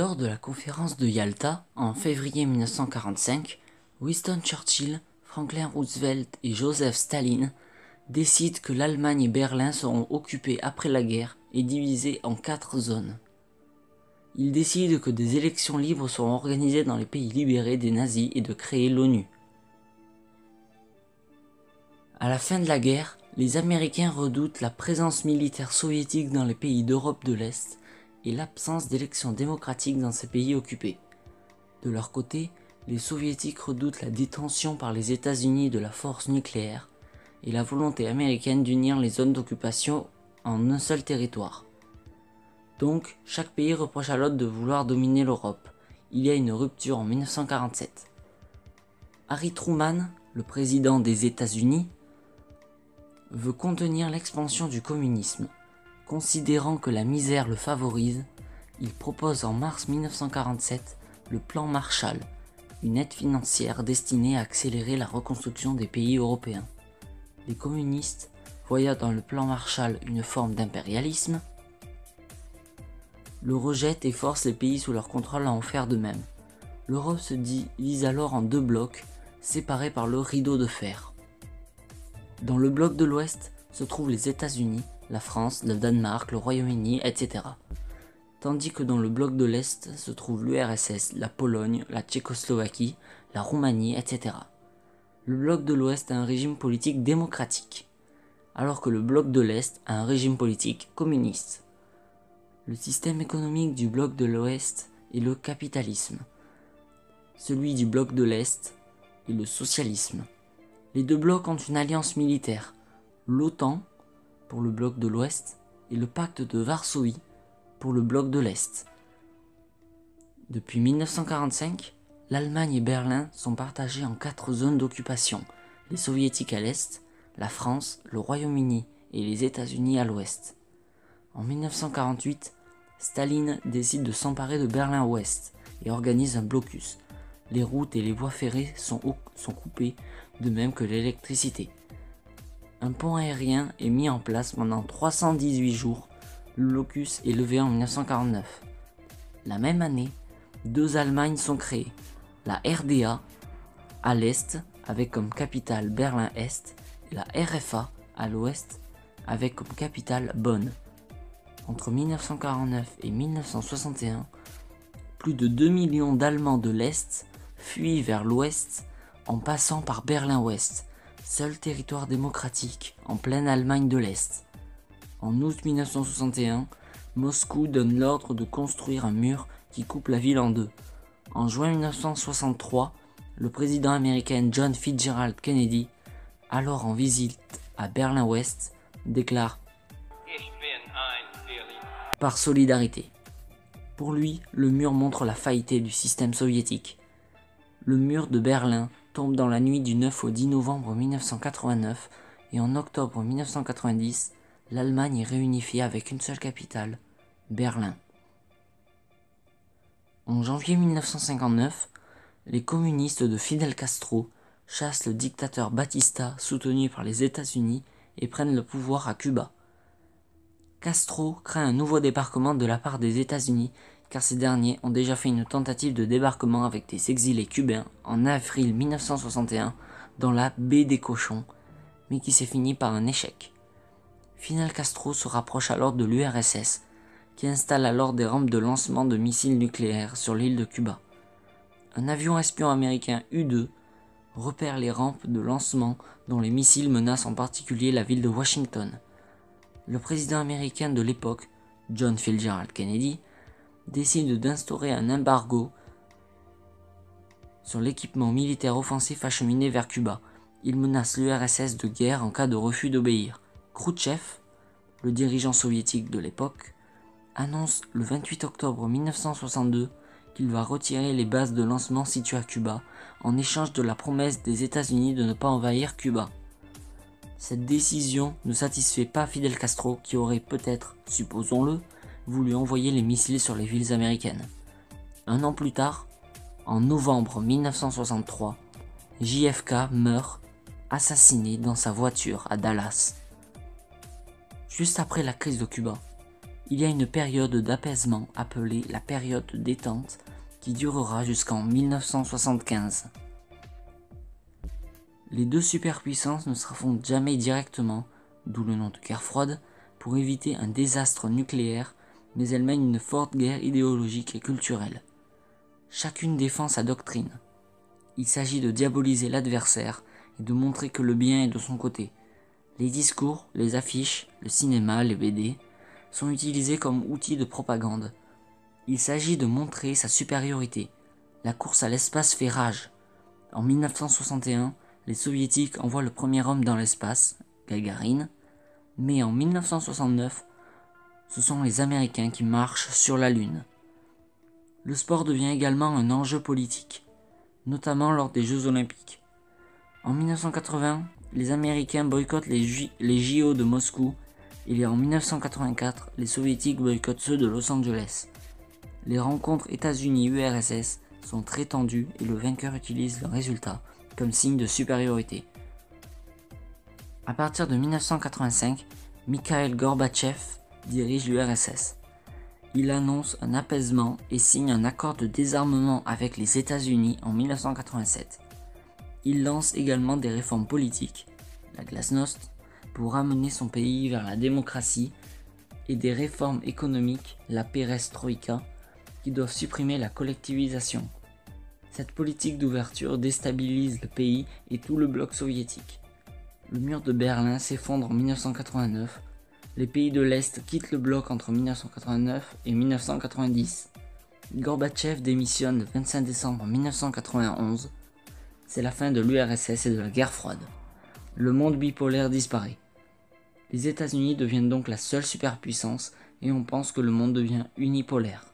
Lors de la conférence de Yalta, en février 1945, Winston Churchill, Franklin Roosevelt et Joseph Staline décident que l'Allemagne et Berlin seront occupés après la guerre et divisés en 4 zones. Ils décident que des élections libres seront organisées dans les pays libérés des nazis et de créer l'ONU. À la fin de la guerre, les Américains redoutent la présence militaire soviétique dans les pays d'Europe de l'Est et l'absence d'élections démocratiques dans ces pays occupés. De leur côté, les Soviétiques redoutent la détention par les États-Unis de la force nucléaire et la volonté américaine d'unir les zones d'occupation en un seul territoire. Donc, chaque pays reproche à l'autre de vouloir dominer l'Europe. Il y a une rupture en 1947. Harry Truman, le président des États-Unis, veut contenir l'expansion du communisme. Considérant que la misère le favorise, il propose en mars 1947 le plan Marshall, une aide financière destinée à accélérer la reconstruction des pays européens. Les communistes, voyant dans le plan Marshall une forme d'impérialisme, le rejettent et forcent les pays sous leur contrôle à en faire de même. L'Europe se divise alors en 2 blocs, séparés par le rideau de fer. Dans le bloc de l'Ouest se trouvent les États-Unis, la France, le Danemark, le Royaume-Uni, etc. Tandis que dans le bloc de l'Est se trouvent l'URSS, la Pologne, la Tchécoslovaquie, la Roumanie, etc. Le bloc de l'Ouest a un régime politique démocratique, alors que le bloc de l'Est a un régime politique communiste. Le système économique du bloc de l'Ouest est le capitalisme. Celui du bloc de l'Est est le socialisme. Les 2 blocs ont une alliance militaire, l'OTAN pour le bloc de l'Ouest et le pacte de Varsovie pour le bloc de l'Est. Depuis 1945, l'Allemagne et Berlin sont partagés en 4 zones d'occupation, les soviétiques à l'Est, la France, le Royaume-Uni et les États-Unis à l'Ouest. En 1948, Staline décide de s'emparer de Berlin-Ouest et organise un blocus. Les routes et les voies ferrées sont coupées, de même que l'électricité. Un pont aérien est mis en place pendant 318 jours. Le blocus est levé en 1949. La même année, 2 Allemagnes sont créées. La RDA à l'Est avec comme capitale Berlin-Est et la RFA à l'Ouest avec comme capitale Bonn. Entre 1949 et 1961, plus de 2 millions d'Allemands de l'Est fuient vers l'Ouest en passant par Berlin-Ouest, seul territoire démocratique en pleine Allemagne de l'Est. En août 1961, Moscou donne l'ordre de construire un mur qui coupe la ville en 2. En juin 1963, le président américain John Fitzgerald Kennedy, alors en visite à Berlin-Ouest, déclare « Par solidarité ». Pour lui, le mur montre la faillite du système soviétique. Le mur de Berlin tombe dans la nuit du 9 au 10 novembre 1989 et en octobre 1990, l'Allemagne est réunifiée avec une seule capitale, Berlin. En janvier 1959, les communistes de Fidel Castro chassent le dictateur Batista soutenu par les États-Unis et prennent le pouvoir à Cuba. Castro craint un nouveau débarquement de la part des États-Unis car ces derniers ont déjà fait une tentative de débarquement avec des exilés cubains en avril 1961 dans la baie des Cochons, mais qui s'est fini par un échec. Fidel Castro se rapproche alors de l'URSS, qui installe alors des rampes de lancement de missiles nucléaires sur l'île de Cuba. Un avion espion américain U-2 repère les rampes de lancement dont les missiles menacent en particulier la ville de Washington. Le président américain de l'époque, John Fitzgerald Kennedy, décide d'instaurer un embargo sur l'équipement militaire offensif acheminé vers Cuba. Il menace l'URSS de guerre en cas de refus d'obéir. Khrouchtchev, le dirigeant soviétique de l'époque, annonce le 28 octobre 1962 qu'il va retirer les bases de lancement situées à Cuba en échange de la promesse des États-Unis de ne pas envahir Cuba. Cette décision ne satisfait pas Fidel Castro qui aurait peut-être, supposons-le, voulu envoyer les missiles sur les villes américaines. Un an plus tard, en novembre 1963, JFK meurt, assassiné dans sa voiture à Dallas. Juste après la crise de Cuba, il y a une période d'apaisement appelée la période de détente qui durera jusqu'en 1975. Les deux superpuissances ne s'affrontent jamais directement, d'où le nom de guerre froide, pour éviter un désastre nucléaire, mais elles mènent une forte guerre idéologique et culturelle. Chacune défend sa doctrine. Il s'agit de diaboliser l'adversaire et de montrer que le bien est de son côté. Les discours, les affiches, le cinéma, les BD sont utilisés comme outils de propagande. Il s'agit de montrer sa supériorité. La course à l'espace fait rage. En 1961, les soviétiques envoient le premier homme dans l'espace, Gagarine, mais en 1969, ce sont les Américains qui marchent sur la Lune. Le sport devient également un enjeu politique, notamment lors des Jeux Olympiques. En 1980, les Américains boycottent les JO de Moscou et en 1984, les Soviétiques boycottent ceux de Los Angeles. Les rencontres États-Unis-URSS sont très tendues et le vainqueur utilise le résultat comme signe de supériorité. À partir de 1985, Mikhail Gorbatchev dirige l'URSS. Il annonce un apaisement et signe un accord de désarmement avec les États-Unis en 1987. Il lance également des réformes politiques, la glasnost, pour ramener son pays vers la démocratie, et des réformes économiques, la perestroïka, qui doivent supprimer la collectivisation. Cette politique d'ouverture déstabilise le pays et tout le bloc soviétique. Le mur de Berlin s'effondre en 1989. Les pays de l'Est quittent le bloc entre 1989 et 1990. Gorbatchev démissionne le 25 décembre 1991. C'est la fin de l'URSS et de la guerre froide. Le monde bipolaire disparaît. Les États-Unis deviennent donc la seule superpuissance et on pense que le monde devient unipolaire.